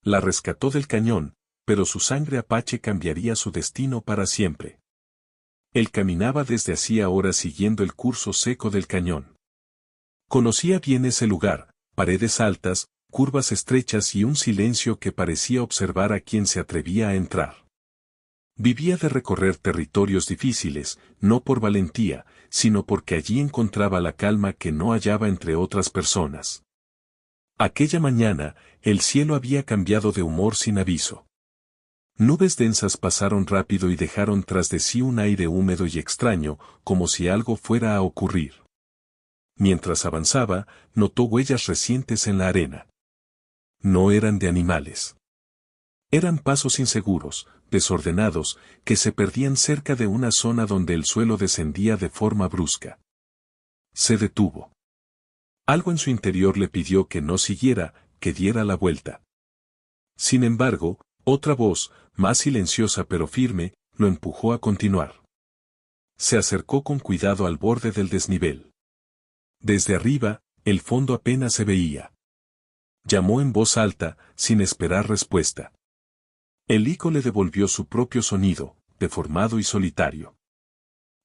La rescató del cañón, pero su sangre apache cambiaría su destino para siempre. Él caminaba desde hacía horas siguiendo el curso seco del cañón. Conocía bien ese lugar, paredes altas, curvas estrechas y un silencio que parecía observar a quien se atrevía a entrar. Vivía de recorrer territorios difíciles, no por valentía, sino porque allí encontraba la calma que no hallaba entre otras personas. Aquella mañana, el cielo había cambiado de humor sin aviso. Nubes densas pasaron rápido y dejaron tras de sí un aire húmedo y extraño, como si algo fuera a ocurrir. Mientras avanzaba, notó huellas recientes en la arena. No eran de animales. Eran pasos inseguros, desordenados, que se perdían cerca de una zona donde el suelo descendía de forma brusca. Se detuvo. Algo en su interior le pidió que no siguiera, que diera la vuelta. Sin embargo, otra voz, más silenciosa pero firme, lo empujó a continuar. Se acercó con cuidado al borde del desnivel. Desde arriba, el fondo apenas se veía. Llamó en voz alta, sin esperar respuesta. El eco le devolvió su propio sonido, deformado y solitario.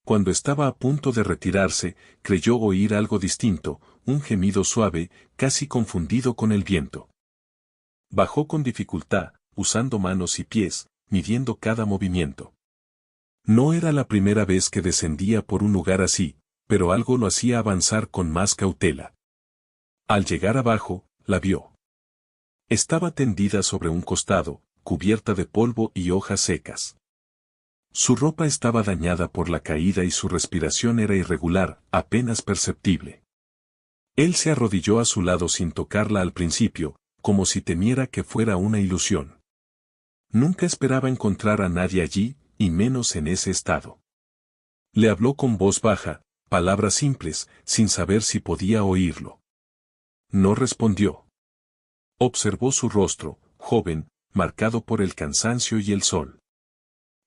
Cuando estaba a punto de retirarse, creyó oír algo distinto, un gemido suave, casi confundido con el viento. Bajó con dificultad, usando manos y pies, midiendo cada movimiento. No era la primera vez que descendía por un lugar así, pero algo lo hacía avanzar con más cautela. Al llegar abajo, la vio. Estaba tendida sobre un costado, cubierta de polvo y hojas secas. Su ropa estaba dañada por la caída y su respiración era irregular, apenas perceptible. Él se arrodilló a su lado sin tocarla al principio, como si temiera que fuera una ilusión. Nunca esperaba encontrar a nadie allí, y menos en ese estado. Le habló con voz baja, palabras simples, sin saber si podía oírlo. No respondió. Observó su rostro, joven, marcado por el cansancio y el sol.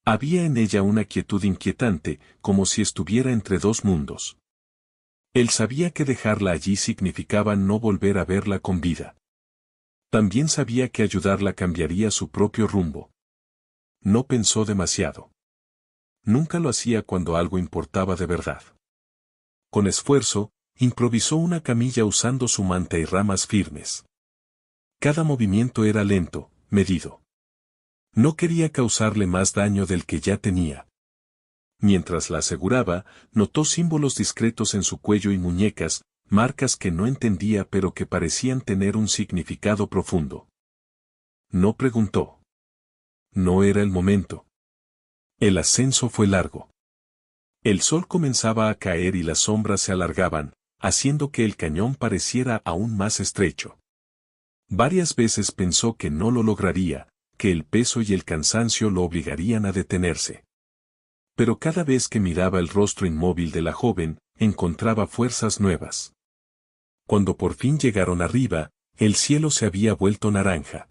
Había en ella una quietud inquietante, como si estuviera entre dos mundos. Él sabía que dejarla allí significaba no volver a verla con vida. También sabía que ayudarla cambiaría su propio rumbo. No pensó demasiado. Nunca lo hacía cuando algo importaba de verdad. Con esfuerzo, improvisó una camilla usando su manta y ramas firmes. Cada movimiento era lento, medido. No quería causarle más daño del que ya tenía. Mientras la aseguraba, notó símbolos discretos en su cuello y muñecas, marcas que no entendía pero que parecían tener un significado profundo. No preguntó. No era el momento. El ascenso fue largo. El sol comenzaba a caer y las sombras se alargaban, haciendo que el cañón pareciera aún más estrecho. Varias veces pensó que no lo lograría, que el peso y el cansancio lo obligarían a detenerse. Pero cada vez que miraba el rostro inmóvil de la joven, encontraba fuerzas nuevas. Cuando por fin llegaron arriba, el cielo se había vuelto naranja.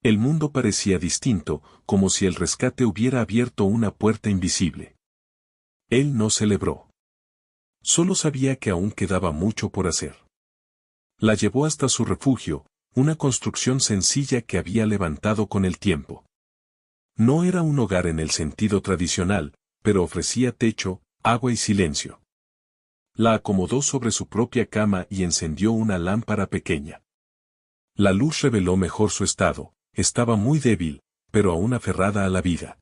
El mundo parecía distinto, como si el rescate hubiera abierto una puerta invisible. Él no celebró. Solo sabía que aún quedaba mucho por hacer. La llevó hasta su refugio, una construcción sencilla que había levantado con el tiempo. No era un hogar en el sentido tradicional, pero ofrecía techo, agua y silencio. La acomodó sobre su propia cama y encendió una lámpara pequeña. La luz reveló mejor su estado, estaba muy débil, pero aún aferrada a la vida.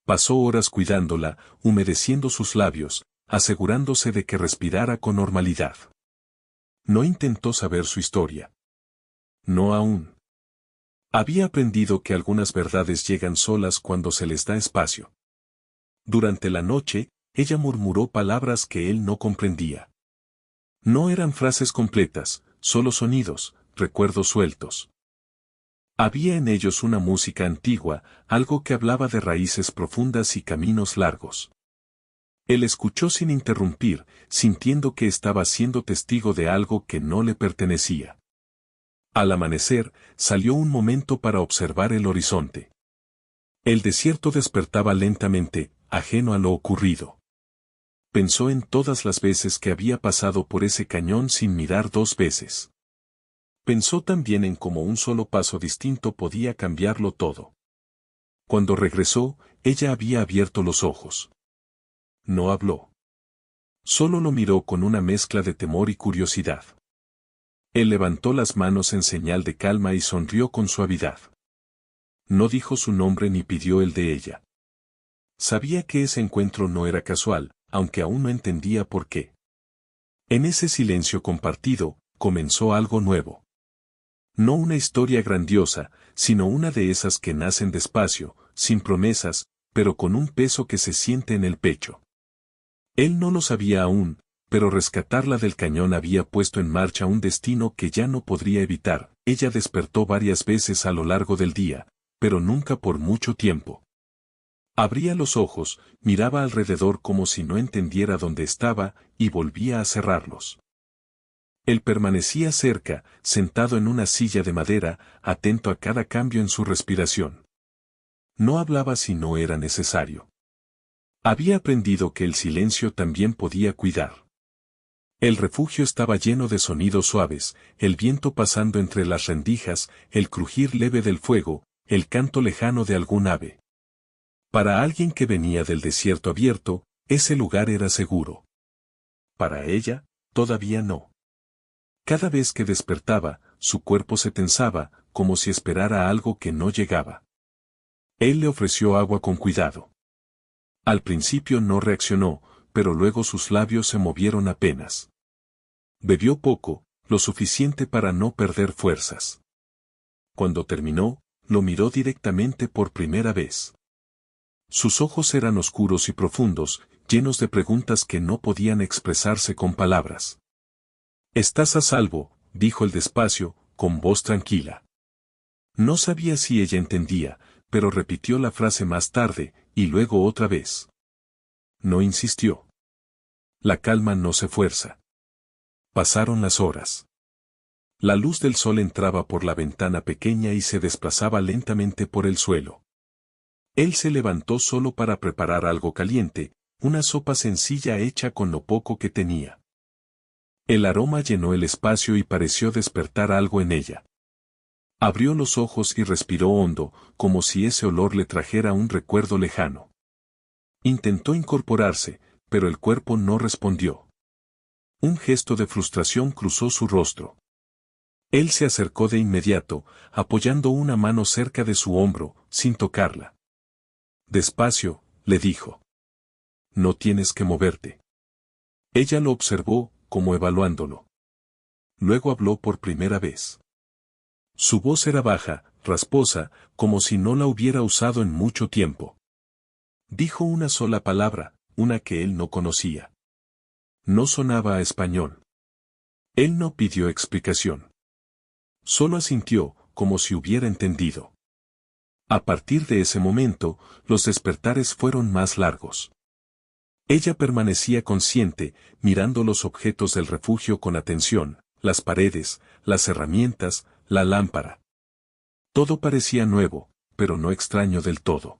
Pasó horas cuidándola, humedeciendo sus labios, asegurándose de que respirara con normalidad. No intentó saber su historia. No aún. Había aprendido que algunas verdades llegan solas cuando se les da espacio. Durante la noche, ella murmuró palabras que él no comprendía. No eran frases completas, solo sonidos, recuerdos sueltos. Había en ellos una música antigua, algo que hablaba de raíces profundas y caminos largos. Él escuchó sin interrumpir, sintiendo que estaba siendo testigo de algo que no le pertenecía. Al amanecer, salió un momento para observar el horizonte. El desierto despertaba lentamente, ajeno a lo ocurrido. Pensó en todas las veces que había pasado por ese cañón sin mirar dos veces. Pensó también en cómo un solo paso distinto podía cambiarlo todo. Cuando regresó, ella había abierto los ojos. No habló. Solo lo miró con una mezcla de temor y curiosidad. Él levantó las manos en señal de calma y sonrió con suavidad. No dijo su nombre ni pidió el de ella. Sabía que ese encuentro no era casual, aunque aún no entendía por qué. En ese silencio compartido, comenzó algo nuevo. No una historia grandiosa, sino una de esas que nacen despacio, sin promesas, pero con un peso que se siente en el pecho. Él no lo sabía aún, pero rescatarla del cañón había puesto en marcha un destino que ya no podría evitar. Ella despertó varias veces a lo largo del día, pero nunca por mucho tiempo. Abría los ojos, miraba alrededor como si no entendiera dónde estaba, y volvía a cerrarlos. Él permanecía cerca, sentado en una silla de madera, atento a cada cambio en su respiración. No hablaba si no era necesario. Había aprendido que el silencio también podía cuidar. El refugio estaba lleno de sonidos suaves, el viento pasando entre las rendijas, el crujir leve del fuego, el canto lejano de algún ave. Para alguien que venía del desierto abierto, ese lugar era seguro. Para ella, todavía no. Cada vez que despertaba, su cuerpo se tensaba, como si esperara algo que no llegaba. Él le ofreció agua con cuidado. Al principio no reaccionó, pero luego sus labios se movieron apenas. Bebió poco, lo suficiente para no perder fuerzas. Cuando terminó, lo miró directamente por primera vez. Sus ojos eran oscuros y profundos, llenos de preguntas que no podían expresarse con palabras. «Estás a salvo», dijo él despacio, con voz tranquila. No sabía si ella entendía, pero repitió la frase más tarde, y luego otra vez. No insistió. La calma no se fuerza. Pasaron las horas. La luz del sol entraba por la ventana pequeña y se desplazaba lentamente por el suelo. Él se levantó solo para preparar algo caliente, una sopa sencilla hecha con lo poco que tenía. El aroma llenó el espacio y pareció despertar algo en ella. Abrió los ojos y respiró hondo, como si ese olor le trajera un recuerdo lejano. Intentó incorporarse, pero el cuerpo no respondió. Un gesto de frustración cruzó su rostro. Él se acercó de inmediato, apoyando una mano cerca de su hombro, sin tocarla. Despacio, le dijo. No tienes que moverte. Ella lo observó, como evaluándolo. Luego habló por primera vez. Su voz era baja, rasposa, como si no la hubiera usado en mucho tiempo. Dijo una sola palabra, una que él no conocía. No sonaba a español. Él no pidió explicación. Solo asintió, como si hubiera entendido. A partir de ese momento, los despertares fueron más largos. Ella permanecía consciente, mirando los objetos del refugio con atención, las paredes, las herramientas, la lámpara. Todo parecía nuevo, pero no extraño del todo.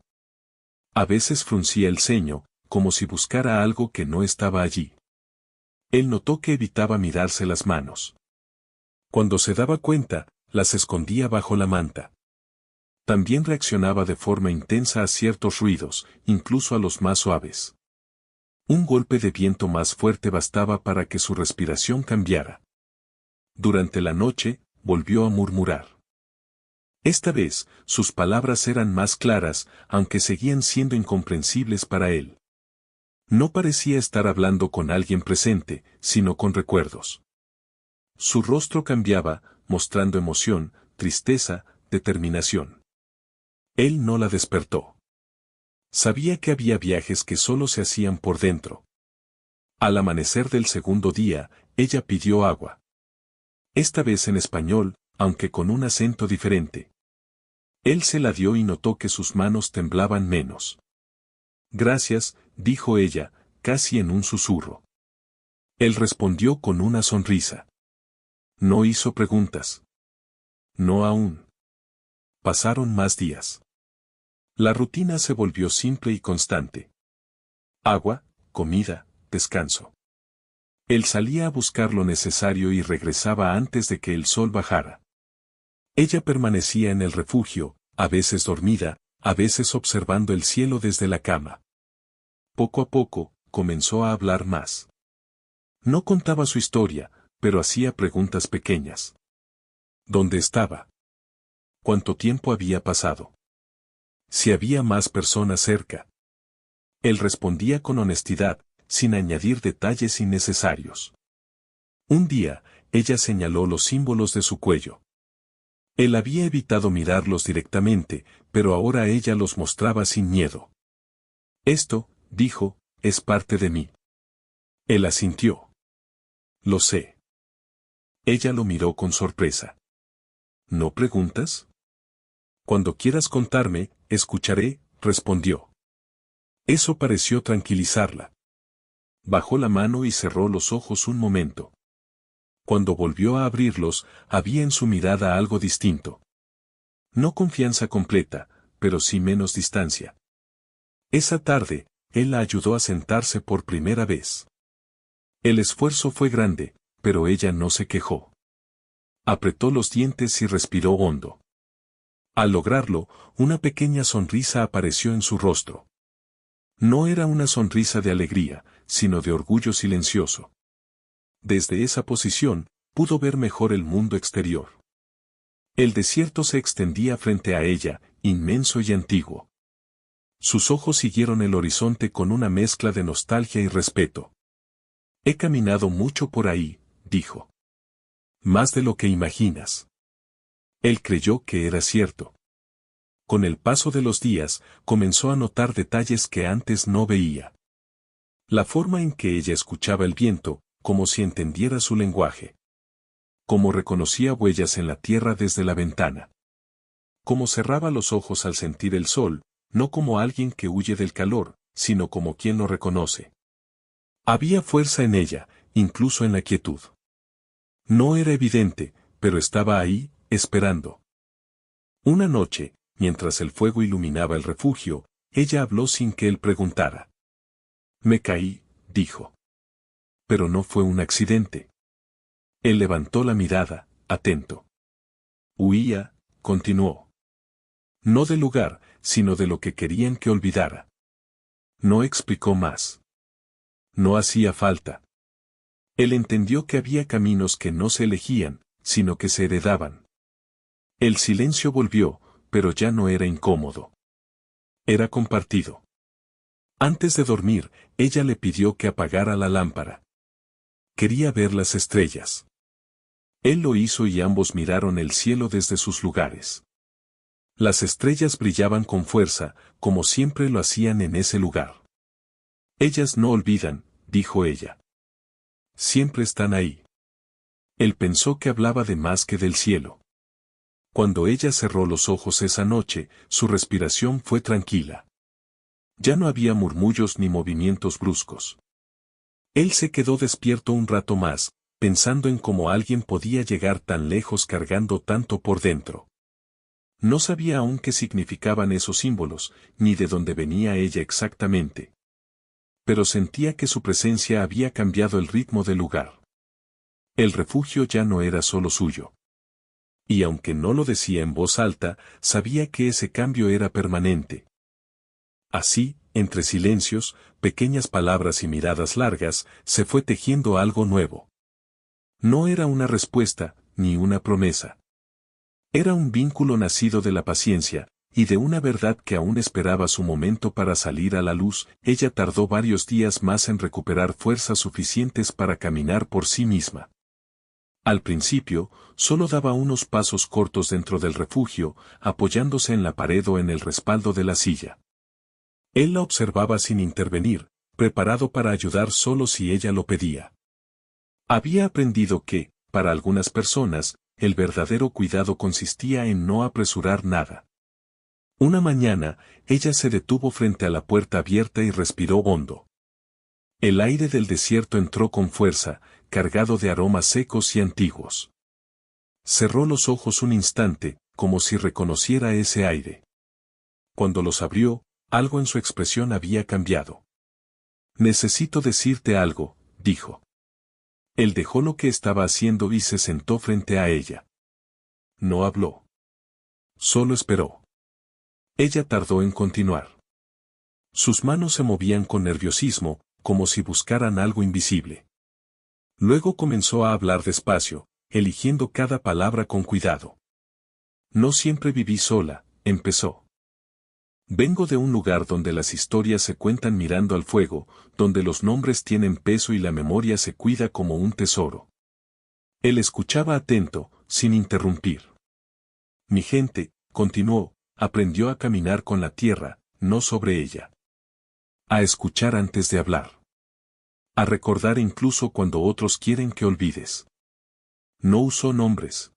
A veces fruncía el ceño, como si buscara algo que no estaba allí. Él notó que evitaba mirarse las manos. Cuando se daba cuenta, las escondía bajo la manta. También reaccionaba de forma intensa a ciertos ruidos, incluso a los más suaves. Un golpe de viento más fuerte bastaba para que su respiración cambiara. Durante la noche, volvió a murmurar. Esta vez, sus palabras eran más claras, aunque seguían siendo incomprensibles para él. No parecía estar hablando con alguien presente, sino con recuerdos. Su rostro cambiaba, mostrando emoción, tristeza, determinación. Él no la despertó. Sabía que había viajes que solo se hacían por dentro. Al amanecer del segundo día, ella pidió agua. Esta vez en español, aunque con un acento diferente. Él se la dio y notó que sus manos temblaban menos. Gracias, dijo ella, casi en un susurro. Él respondió con una sonrisa. No hizo preguntas. No aún. Pasaron más días. La rutina se volvió simple y constante. Agua, comida, descanso. Él salía a buscar lo necesario y regresaba antes de que el sol bajara. Ella permanecía en el refugio, a veces dormida, a veces observando el cielo desde la cama. Poco a poco, comenzó a hablar más. No contaba su historia, pero hacía preguntas pequeñas. ¿Dónde estaba? ¿Cuánto tiempo había pasado? Si había más personas cerca. Él respondía con honestidad, sin añadir detalles innecesarios. Un día, ella señaló los símbolos de su cuello. Él había evitado mirarlos directamente, pero ahora ella los mostraba sin miedo. Esto, dijo, es parte de mí. Él asintió. Lo sé. Ella lo miró con sorpresa. ¿No preguntas? Cuando quieras contarme, escucharé, respondió. Eso pareció tranquilizarla. Bajó la mano y cerró los ojos un momento. Cuando volvió a abrirlos, había en su mirada algo distinto. No confianza completa, pero sí menos distancia. Esa tarde, él la ayudó a sentarse por primera vez. El esfuerzo fue grande, pero ella no se quejó. Apretó los dientes y respiró hondo. Al lograrlo, una pequeña sonrisa apareció en su rostro. No era una sonrisa de alegría, sino de orgullo silencioso. Desde esa posición, pudo ver mejor el mundo exterior. El desierto se extendía frente a ella, inmenso y antiguo. Sus ojos siguieron el horizonte con una mezcla de nostalgia y respeto. He caminado mucho por ahí, dijo. Más de lo que imaginas. Él creyó que era cierto. Con el paso de los días, comenzó a notar detalles que antes no veía. La forma en que ella escuchaba el viento, como si entendiera su lenguaje. Cómo reconocía huellas en la tierra desde la ventana. Cómo cerraba los ojos al sentir el sol, no como alguien que huye del calor, sino como quien lo reconoce. Había fuerza en ella, incluso en la quietud. No era evidente, pero estaba ahí, esperando. Una noche, mientras el fuego iluminaba el refugio, ella habló sin que él preguntara. Me caí, dijo. Pero no fue un accidente. Él levantó la mirada, atento. Huía, continuó. No del lugar, sino de lo que querían que olvidara. No explicó más. No hacía falta. Él entendió que había caminos que no se elegían, sino que se heredaban. El silencio volvió, pero ya no era incómodo. Era compartido. Antes de dormir, ella le pidió que apagara la lámpara. Quería ver las estrellas. Él lo hizo y ambos miraron el cielo desde sus lugares. Las estrellas brillaban con fuerza, como siempre lo hacían en ese lugar. Ellas no olvidan, dijo ella. Siempre están ahí. Él pensó que hablaba de más que del cielo. Cuando ella cerró los ojos esa noche, su respiración fue tranquila. Ya no había murmullos ni movimientos bruscos. Él se quedó despierto un rato más, pensando en cómo alguien podía llegar tan lejos cargando tanto por dentro. No sabía aún qué significaban esos símbolos, ni de dónde venía ella exactamente. Pero sentía que su presencia había cambiado el ritmo del lugar. El refugio ya no era solo suyo. Y aunque no lo decía en voz alta, sabía que ese cambio era permanente. Así, entre silencios, pequeñas palabras y miradas largas, se fue tejiendo algo nuevo. No era una respuesta, ni una promesa. Era un vínculo nacido de la paciencia, y de una verdad que aún esperaba su momento para salir a la luz. Ella tardó varios días más en recuperar fuerzas suficientes para caminar por sí misma. Al principio, solo daba unos pasos cortos dentro del refugio, apoyándose en la pared o en el respaldo de la silla. Él la observaba sin intervenir, preparado para ayudar solo si ella lo pedía. Había aprendido que, para algunas personas, el verdadero cuidado consistía en no apresurar nada. Una mañana, ella se detuvo frente a la puerta abierta y respiró hondo. El aire del desierto entró con fuerza, cargado de aromas secos y antiguos. Cerró los ojos un instante, como si reconociera ese aire. Cuando los abrió, algo en su expresión había cambiado. Necesito decirte algo, dijo. Él dejó lo que estaba haciendo y se sentó frente a ella. No habló. solo esperó. Ella tardó en continuar. Sus manos se movían con nerviosismo, como si buscaran algo invisible. Luego comenzó a hablar despacio, eligiendo cada palabra con cuidado. No siempre viví sola, empezó. Vengo de un lugar donde las historias se cuentan mirando al fuego, donde los nombres tienen peso y la memoria se cuida como un tesoro. Él escuchaba atento, sin interrumpir. Mi gente, continuó, aprendió a caminar con la tierra, no sobre ella. A escuchar antes de hablar. A recordar incluso cuando otros quieren que olvides. No usó nombres.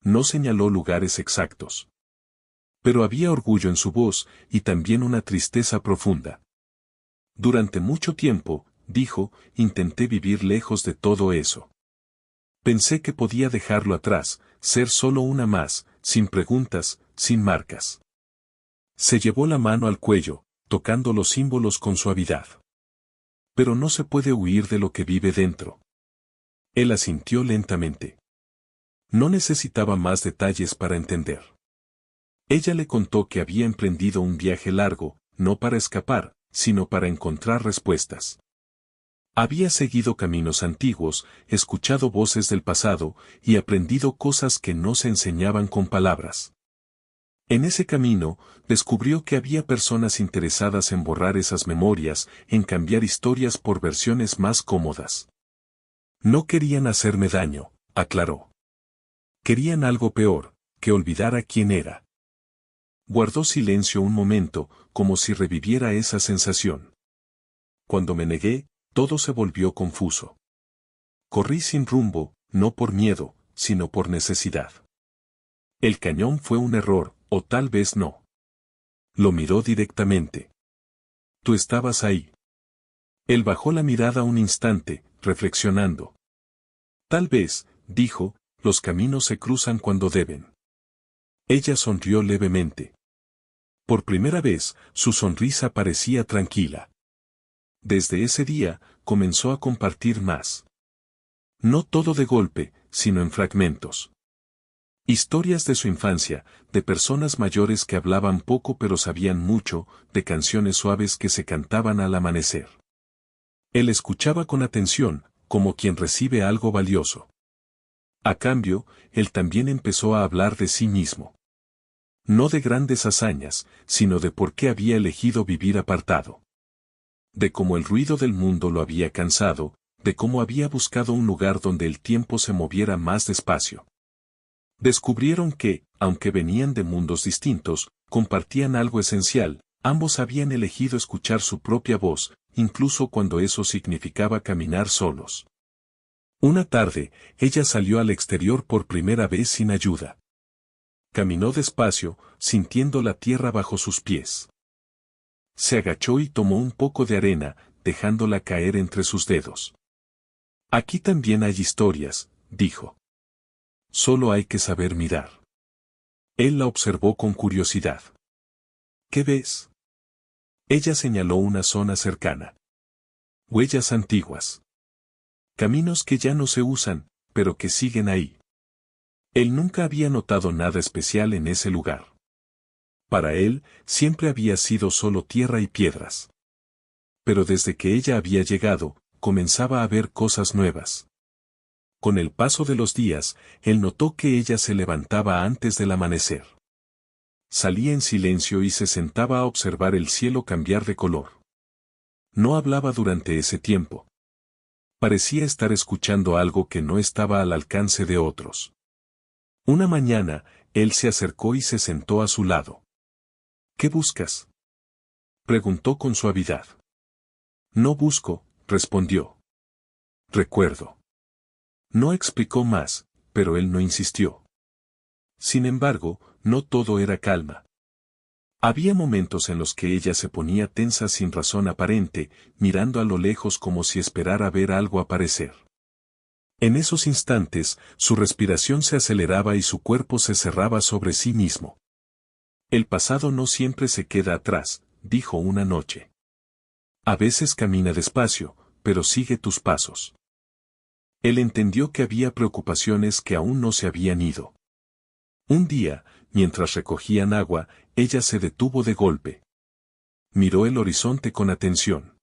No señaló lugares exactos. Pero había orgullo en su voz y también una tristeza profunda. Durante mucho tiempo, dijo, intenté vivir lejos de todo eso. Pensé que podía dejarlo atrás, ser solo una más, sin preguntas, sin marcas. Se llevó la mano al cuello, tocando los símbolos con suavidad. Pero no se puede huir de lo que vive dentro. Él asintió lentamente. No necesitaba más detalles para entender. Ella le contó que había emprendido un viaje largo, no para escapar, sino para encontrar respuestas. Había seguido caminos antiguos, escuchado voces del pasado y aprendido cosas que no se enseñaban con palabras. En ese camino, descubrió que había personas interesadas en borrar esas memorias, en cambiar historias por versiones más cómodas. No querían hacerme daño, aclaró. Querían algo peor, que olvidara quién era. Guardó silencio un momento, como si reviviera esa sensación. Cuando me negué, todo se volvió confuso. Corrí sin rumbo, no por miedo, sino por necesidad. El cañón fue un error, o tal vez no. Lo miró directamente. Tú estabas ahí. Él bajó la mirada un instante, reflexionando. Tal vez, dijo, los caminos se cruzan cuando deben. Ella sonrió levemente. Por primera vez, su sonrisa parecía tranquila. Desde ese día, comenzó a compartir más. No todo de golpe, sino en fragmentos. Historias de su infancia, de personas mayores que hablaban poco pero sabían mucho, de canciones suaves que se cantaban al amanecer. Él escuchaba con atención, como quien recibe algo valioso. A cambio, él también empezó a hablar de sí mismo. No de grandes hazañas, sino de por qué había elegido vivir apartado. De cómo el ruido del mundo lo había cansado, de cómo había buscado un lugar donde el tiempo se moviera más despacio. Descubrieron que, aunque venían de mundos distintos, compartían algo esencial, ambos habían elegido escuchar su propia voz, incluso cuando eso significaba caminar solos. Una tarde, ella salió al exterior por primera vez sin ayuda. Caminó despacio, sintiendo la tierra bajo sus pies. Se agachó y tomó un poco de arena, dejándola caer entre sus dedos. Aquí también hay historias, dijo. Solo hay que saber mirar. Él la observó con curiosidad. ¿Qué ves? Ella señaló una zona cercana. Huellas antiguas. Caminos que ya no se usan, pero que siguen ahí. Él nunca había notado nada especial en ese lugar. Para él, siempre había sido solo tierra y piedras. Pero desde que ella había llegado, comenzaba a ver cosas nuevas. Con el paso de los días, él notó que ella se levantaba antes del amanecer. Salía en silencio y se sentaba a observar el cielo cambiar de color. No hablaba durante ese tiempo. Parecía estar escuchando algo que no estaba al alcance de otros. Una mañana, él se acercó y se sentó a su lado. ¿Qué buscas?, preguntó con suavidad. No busco, respondió. Recuerdo. No explicó más, pero él no insistió. Sin embargo, no todo era calma. Había momentos en los que ella se ponía tensa sin razón aparente, mirando a lo lejos como si esperara ver algo aparecer. En esos instantes, su respiración se aceleraba y su cuerpo se cerraba sobre sí mismo. El pasado no siempre se queda atrás, dijo una noche. A veces camina despacio, pero sigue tus pasos. Él entendió que había preocupaciones que aún no se habían ido. Un día, mientras recogían agua, ella se detuvo de golpe. Miró el horizonte con atención.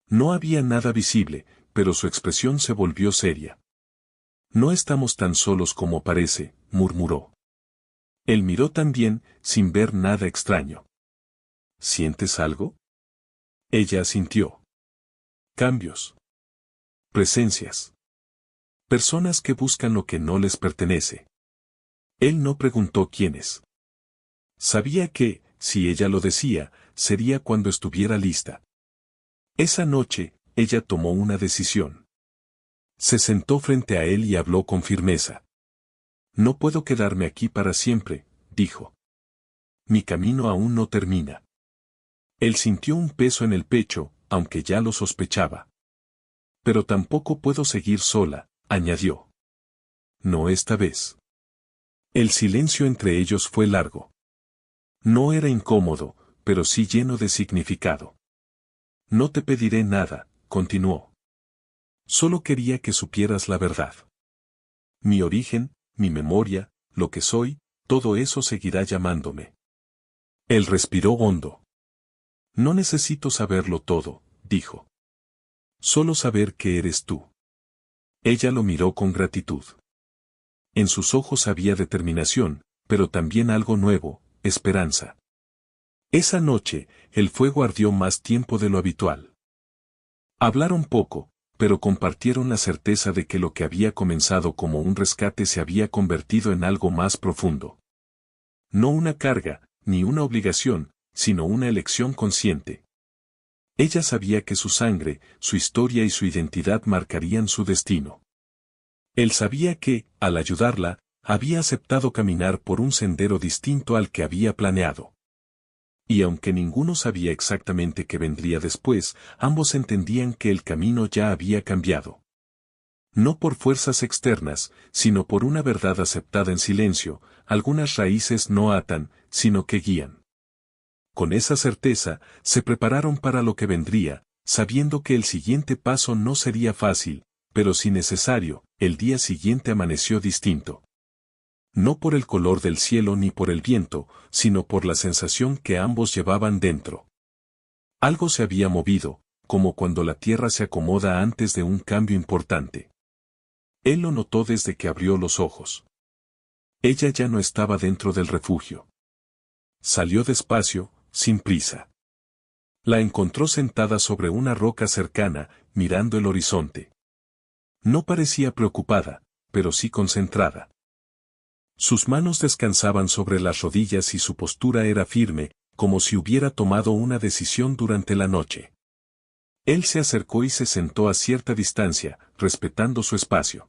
No había nada visible, pero su expresión se volvió seria. No estamos tan solos como parece, murmuró. Él miró también, sin ver nada extraño. ¿Sientes algo? Ella asintió. Cambios. Presencias. Personas que buscan lo que no les pertenece. Él no preguntó quiénes. Sabía que, si ella lo decía, sería cuando estuviera lista. Esa noche, ella tomó una decisión. Se sentó frente a él y habló con firmeza. No puedo quedarme aquí para siempre, dijo. Mi camino aún no termina. Él sintió un peso en el pecho, aunque ya lo sospechaba. Pero tampoco puedo seguir sola, añadió. No esta vez. El silencio entre ellos fue largo. No era incómodo, pero sí lleno de significado. No te pediré nada, continuó. Solo quería que supieras la verdad. Mi origen, mi memoria, lo que soy, todo eso seguirá llamándome. Él respiró hondo. No necesito saberlo todo, dijo. Solo saber que eres tú. Ella lo miró con gratitud. En sus ojos había determinación, pero también algo nuevo, esperanza. Esa noche, el fuego ardió más tiempo de lo habitual. Hablaron poco, pero compartieron la certeza de que lo que había comenzado como un rescate se había convertido en algo más profundo. No una carga, ni una obligación, sino una elección consciente. Ella sabía que su sangre, su historia y su identidad marcarían su destino. Él sabía que, al ayudarla, había aceptado caminar por un sendero distinto al que había planeado. Y aunque ninguno sabía exactamente qué vendría después, ambos entendían que el camino ya había cambiado. No por fuerzas externas, sino por una verdad aceptada en silencio, algunas raíces no atan, sino que guían. Con esa certeza, se prepararon para lo que vendría, sabiendo que el siguiente paso no sería fácil, pero si necesario, el día siguiente amaneció distinto. No por el color del cielo ni por el viento, sino por la sensación que ambos llevaban dentro. Algo se había movido, como cuando la tierra se acomoda antes de un cambio importante. Él lo notó desde que abrió los ojos. Ella ya no estaba dentro del refugio. Salió despacio, sin prisa. La encontró sentada sobre una roca cercana, mirando el horizonte. No parecía preocupada, pero sí concentrada. Sus manos descansaban sobre las rodillas y su postura era firme, como si hubiera tomado una decisión durante la noche. Él se acercó y se sentó a cierta distancia, respetando su espacio.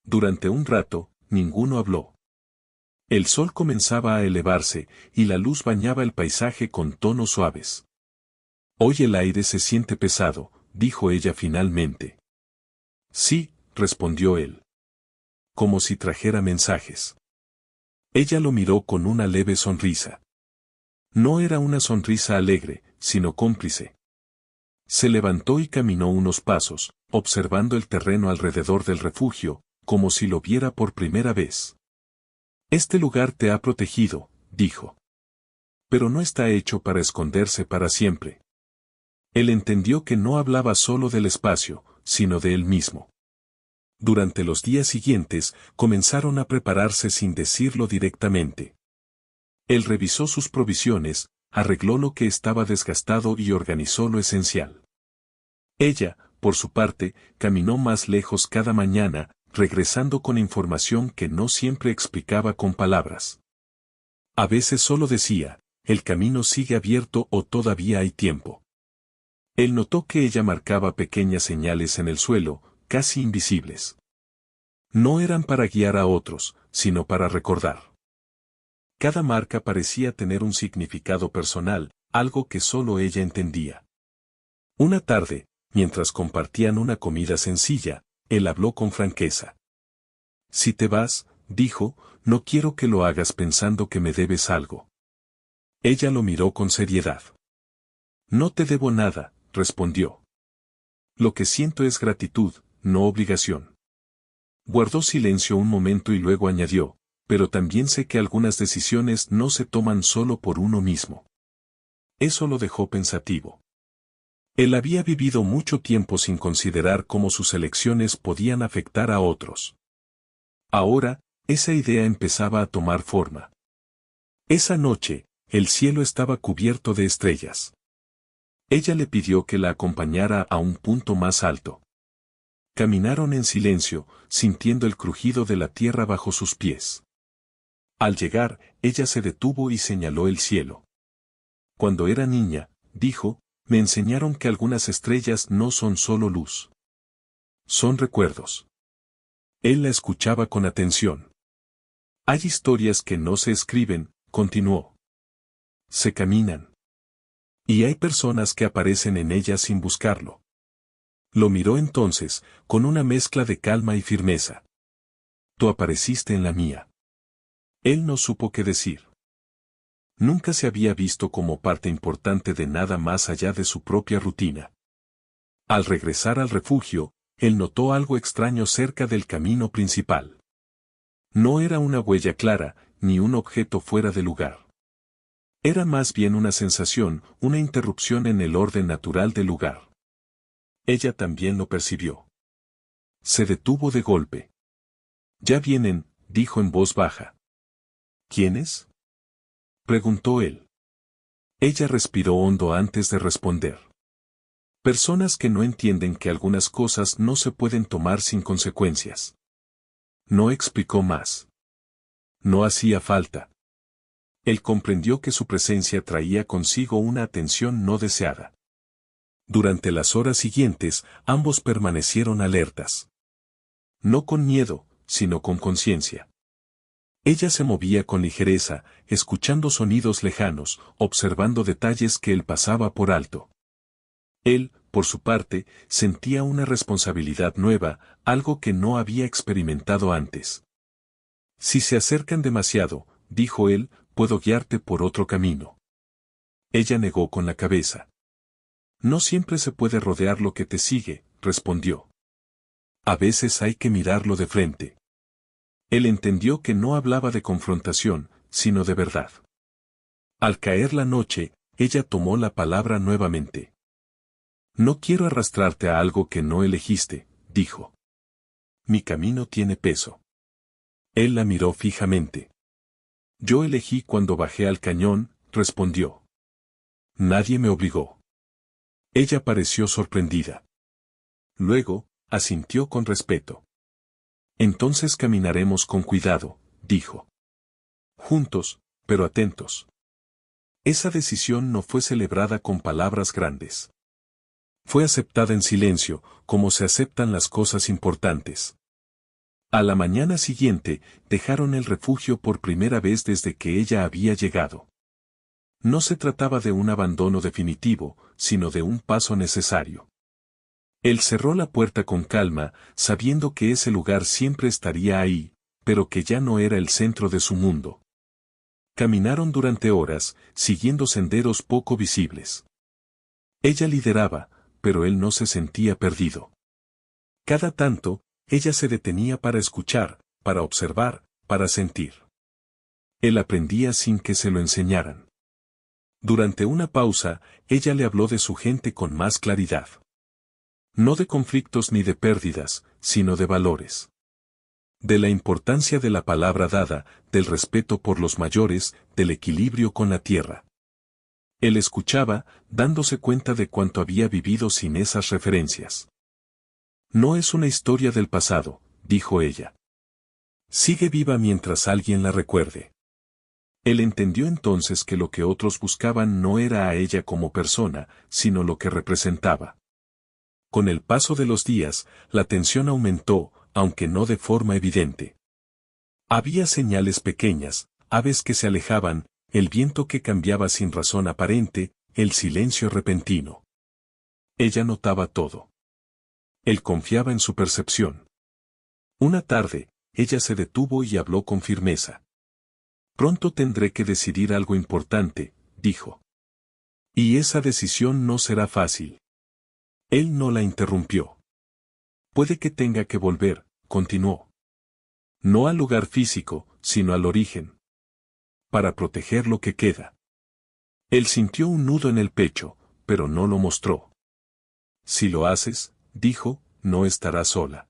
Durante un rato, ninguno habló. El sol comenzaba a elevarse, y la luz bañaba el paisaje con tonos suaves. Hoy el aire se siente pesado, dijo ella finalmente. Sí, respondió él. Como si trajera mensajes. Ella lo miró con una leve sonrisa. No era una sonrisa alegre, sino cómplice. Se levantó y caminó unos pasos, observando el terreno alrededor del refugio, como si lo viera por primera vez. Este lugar te ha protegido, dijo. Pero no está hecho para esconderse para siempre. Él entendió que no hablaba solo del espacio, sino de él mismo. Durante los días siguientes, comenzaron a prepararse sin decirlo directamente. Él revisó sus provisiones, arregló lo que estaba desgastado y organizó lo esencial. Ella, por su parte, caminó más lejos cada mañana, regresando con información que no siempre explicaba con palabras. A veces solo decía, el camino sigue abierto o todavía hay tiempo. Él notó que ella marcaba pequeñas señales en el suelo, casi invisibles. No eran para guiar a otros, sino para recordar. Cada marca parecía tener un significado personal, algo que solo ella entendía. Una tarde, mientras compartían una comida sencilla, él habló con franqueza. Si te vas, dijo, no quiero que lo hagas pensando que me debes algo. Ella lo miró con seriedad. No te debo nada, respondió. Lo que siento es gratitud, no obligación. Guardó silencio un momento y luego añadió, Pero también sé que algunas decisiones no se toman solo por uno mismo. Eso lo dejó pensativo. Él había vivido mucho tiempo sin considerar cómo sus elecciones podían afectar a otros. Ahora, esa idea empezaba a tomar forma. Esa noche, el cielo estaba cubierto de estrellas. Ella le pidió que la acompañara a un punto más alto. Caminaron en silencio, sintiendo el crujido de la tierra bajo sus pies. Al llegar, ella se detuvo y señaló el cielo. Cuando era niña, dijo, me enseñaron que algunas estrellas no son solo luz. Son recuerdos. Él la escuchaba con atención. Hay historias que no se escriben, continuó. Se caminan. Y hay personas que aparecen en ellas sin buscarlo. Lo miró entonces, con una mezcla de calma y firmeza. Tú apareciste en la mía. Él no supo qué decir. Nunca se había visto como parte importante de nada más allá de su propia rutina. Al regresar al refugio, él notó algo extraño cerca del camino principal. No era una huella clara, ni un objeto fuera de lugar. Era más bien una sensación, una interrupción en el orden natural del lugar. Ella también lo percibió. Se detuvo de golpe. Ya vienen, dijo en voz baja. ¿Quiénes? Preguntó él. Ella respiró hondo antes de responder. Personas que no entienden que algunas cosas no se pueden tomar sin consecuencias. No explicó más. No hacía falta. Él comprendió que su presencia traía consigo una atención no deseada. Durante las horas siguientes, ambos permanecieron alertas. No con miedo, sino con conciencia. Ella se movía con ligereza, escuchando sonidos lejanos, observando detalles que él pasaba por alto. Él, por su parte, sentía una responsabilidad nueva, algo que no había experimentado antes. Si se acercan demasiado, dijo él, puedo guiarte por otro camino. Ella negó con la cabeza. No siempre se puede rodear lo que te sigue, respondió. A veces hay que mirarlo de frente. Él entendió que no hablaba de confrontación, sino de verdad. Al caer la noche, ella tomó la palabra nuevamente. No quiero arrastrarte a algo que no elegiste, dijo. Mi camino tiene peso. Él la miró fijamente. Yo elegí cuando bajé al cañón, respondió. Nadie me obligó. Ella pareció sorprendida. Luego, asintió con respeto. Entonces caminaremos con cuidado, dijo. Juntos, pero atentos. Esa decisión no fue celebrada con palabras grandes. Fue aceptada en silencio, como se aceptan las cosas importantes. A la mañana siguiente, dejaron el refugio por primera vez desde que ella había llegado. No se trataba de un abandono definitivo, sino de un paso necesario. Él cerró la puerta con calma, sabiendo que ese lugar siempre estaría ahí, pero que ya no era el centro de su mundo. Caminaron durante horas, siguiendo senderos poco visibles. Ella lideraba, pero él no se sentía perdido. Cada tanto, ella se detenía para escuchar, para observar, para sentir. Él aprendía sin que se lo enseñaran. Durante una pausa, ella le habló de su gente con más claridad. No de conflictos ni de pérdidas, sino de valores. De la importancia de la palabra dada, del respeto por los mayores, del equilibrio con la tierra. Él escuchaba, dándose cuenta de cuánto había vivido sin esas referencias. No es una historia del pasado, dijo ella. Sigue viva mientras alguien la recuerde. Él entendió entonces que lo que otros buscaban no era a ella como persona, sino lo que representaba. Con el paso de los días, la tensión aumentó, aunque no de forma evidente. Había señales pequeñas, aves que se alejaban, el viento que cambiaba sin razón aparente, el silencio repentino. Ella notaba todo. Él confiaba en su percepción. Una tarde, ella se detuvo y habló con firmeza. Pronto tendré que decidir algo importante, dijo. Y esa decisión no será fácil. Él no la interrumpió. Puede que tenga que volver, continuó. No al lugar físico, sino al origen. Para proteger lo que queda. Él sintió un nudo en el pecho, pero no lo mostró. Si lo haces, dijo, no estarás sola.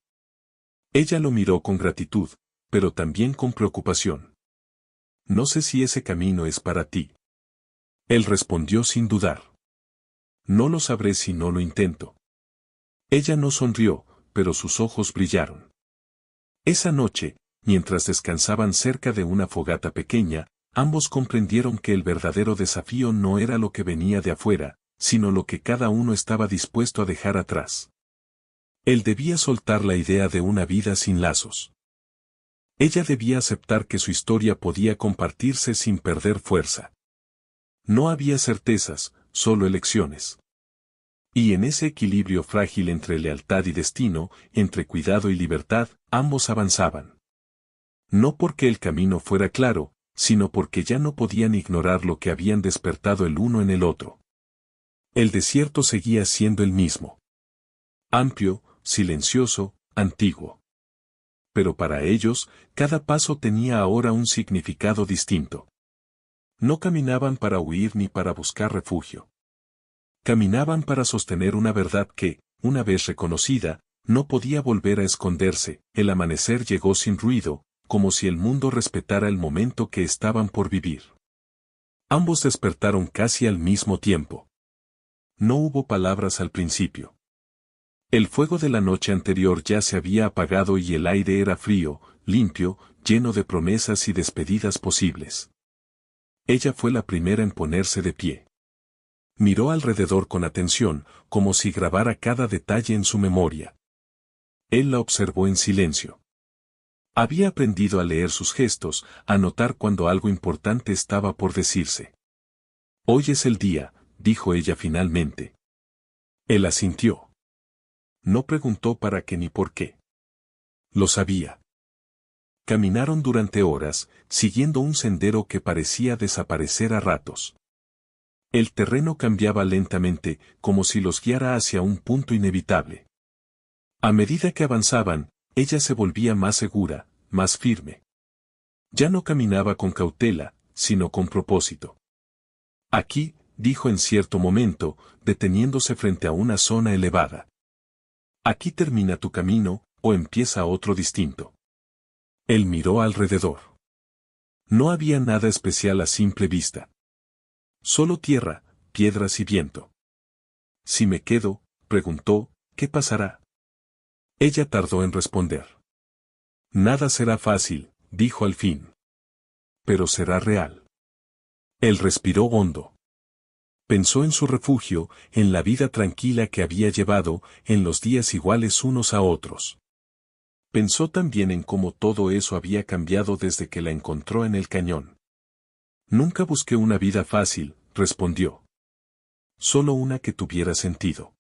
Ella lo miró con gratitud, pero también con preocupación. No sé si ese camino es para ti. Él respondió sin dudar. No lo sabré si no lo intento. Ella no sonrió, pero sus ojos brillaron. Esa noche, mientras descansaban cerca de una fogata pequeña, ambos comprendieron que el verdadero desafío no era lo que venía de afuera, sino lo que cada uno estaba dispuesto a dejar atrás. Él debía soltar la idea de una vida sin lazos. Ella debía aceptar que su historia podía compartirse sin perder fuerza. No había certezas, solo elecciones. Y en ese equilibrio frágil entre lealtad y destino, entre cuidado y libertad, ambos avanzaban. No porque el camino fuera claro, sino porque ya no podían ignorar lo que habían despertado el uno en el otro. El desierto seguía siendo el mismo. Amplio, silencioso, antiguo. Pero para ellos, cada paso tenía ahora un significado distinto. No caminaban para huir ni para buscar refugio. Caminaban para sostener una verdad que, una vez reconocida, no podía volver a esconderse. El amanecer llegó sin ruido, como si el mundo respetara el momento que estaban por vivir. Ambos despertaron casi al mismo tiempo. No hubo palabras al principio. El fuego de la noche anterior ya se había apagado y el aire era frío, limpio, lleno de promesas y despedidas posibles. Ella fue la primera en ponerse de pie. Miró alrededor con atención, como si grabara cada detalle en su memoria. Él la observó en silencio. Había aprendido a leer sus gestos, a notar cuando algo importante estaba por decirse. Hoy es el día, dijo ella finalmente. Él asintió. No preguntó para qué ni por qué. Lo sabía. Caminaron durante horas, siguiendo un sendero que parecía desaparecer a ratos. El terreno cambiaba lentamente, como si los guiara hacia un punto inevitable. A medida que avanzaban, ella se volvía más segura, más firme. Ya no caminaba con cautela, sino con propósito. Aquí, dijo en cierto momento, deteniéndose frente a una zona elevada. Aquí termina tu camino, o empieza otro distinto. Él miró alrededor. No había nada especial a simple vista. Solo tierra, piedras y viento. Si me quedo, preguntó, ¿qué pasará? Ella tardó en responder. Nada será fácil, dijo al fin. Pero será real. Él respiró hondo. Pensó en su refugio, en la vida tranquila que había llevado, en los días iguales unos a otros. Pensó también en cómo todo eso había cambiado desde que la encontró en el cañón. Nunca busqué una vida fácil, respondió. Solo una que tuviera sentido.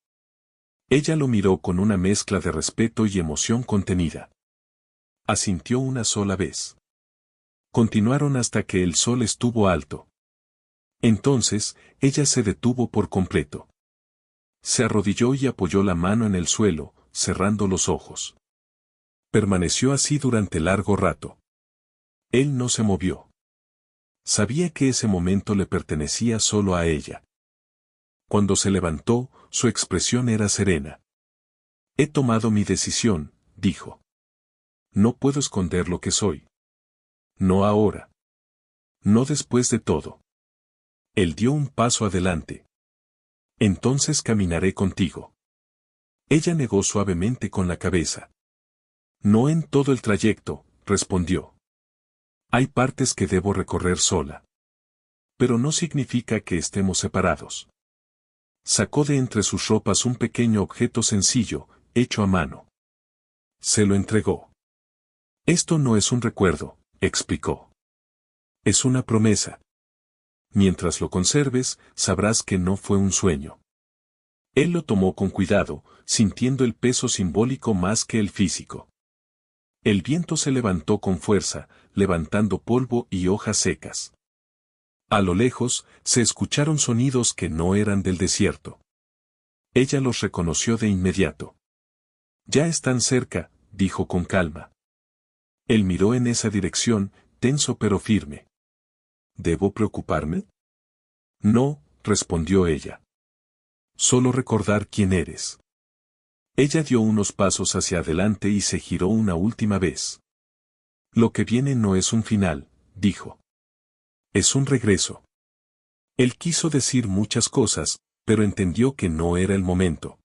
Ella lo miró con una mezcla de respeto y emoción contenida. Asintió una sola vez. Continuaron hasta que el sol estuvo alto. Entonces, ella se detuvo por completo. Se arrodilló y apoyó la mano en el suelo, cerrando los ojos. Permaneció así durante largo rato. Él no se movió. Sabía que ese momento le pertenecía solo a ella. Cuando se levantó, su expresión era serena. He tomado mi decisión, dijo. No puedo esconder lo que soy. No ahora. No después de todo. Él dio un paso adelante. Entonces caminaré contigo. Ella negó suavemente con la cabeza. No en todo el trayecto, respondió. Hay partes que debo recorrer sola. Pero no significa que estemos separados. Sacó de entre sus ropas un pequeño objeto sencillo, hecho a mano. Se lo entregó. Esto no es un recuerdo, explicó. Es una promesa. Mientras lo conserves, sabrás que no fue un sueño. Él lo tomó con cuidado, sintiendo el peso simbólico más que el físico. El viento se levantó con fuerza, levantando polvo y hojas secas. A lo lejos, se escucharon sonidos que no eran del desierto. Ella los reconoció de inmediato. Ya están cerca, dijo con calma. Él miró en esa dirección, tenso pero firme. ¿Debo preocuparme? No, respondió ella. Solo recordar quién eres. Ella dio unos pasos hacia adelante y se giró una última vez. Lo que viene no es un final, dijo. Es un regreso. Él quiso decir muchas cosas, pero entendió que no era el momento.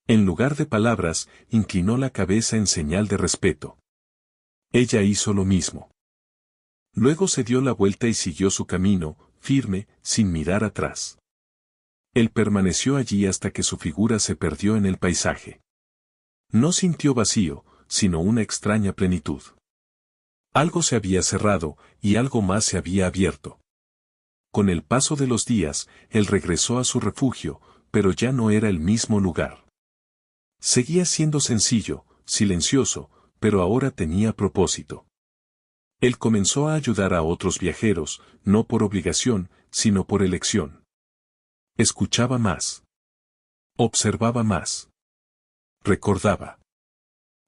En lugar de palabras, inclinó la cabeza en señal de respeto. Ella hizo lo mismo. Luego se dio la vuelta y siguió su camino, firme, sin mirar atrás. Él permaneció allí hasta que su figura se perdió en el paisaje. No sintió vacío, sino una extraña plenitud. Algo se había cerrado, y algo más se había abierto. Con el paso de los días, él regresó a su refugio, pero ya no era el mismo lugar. Seguía siendo sencillo, silencioso, pero ahora tenía propósito. Él comenzó a ayudar a otros viajeros, no por obligación, sino por elección. Escuchaba más. Observaba más. Recordaba.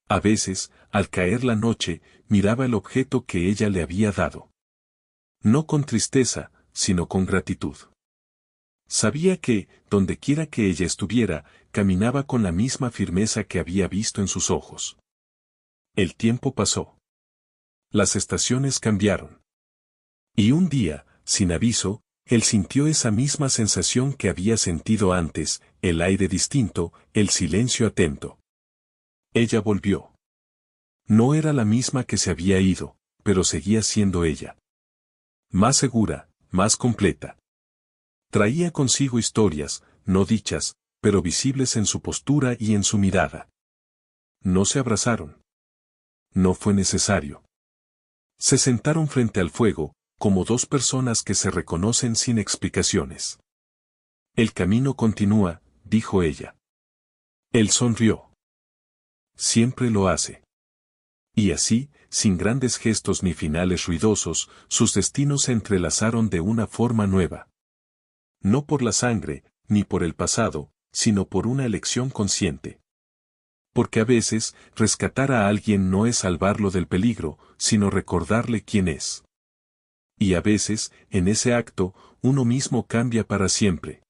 A veces, al caer la noche, miraba el objeto que ella le había dado. No con tristeza, sino con gratitud. Sabía que, dondequiera que ella estuviera, caminaba con la misma firmeza que había visto en sus ojos. El tiempo pasó. Las estaciones cambiaron. Y un día, sin aviso, él sintió esa misma sensación que había sentido antes, el aire distinto, el silencio atento. Ella volvió. No era la misma que se había ido, pero seguía siendo ella. Más segura, más completa. Traía consigo historias, no dichas, pero visibles en su postura y en su mirada. No se abrazaron. No fue necesario. Se sentaron frente al fuego, como dos personas que se reconocen sin explicaciones. El camino continúa, dijo ella. Él sonrió. Siempre lo hace. Y así, sin grandes gestos ni finales ruidosos, sus destinos se entrelazaron de una forma nueva. No por la sangre, ni por el pasado, sino por una elección consciente. Porque a veces, rescatar a alguien no es salvarlo del peligro, sino recordarle quién es. Y a veces, en ese acto, uno mismo cambia para siempre.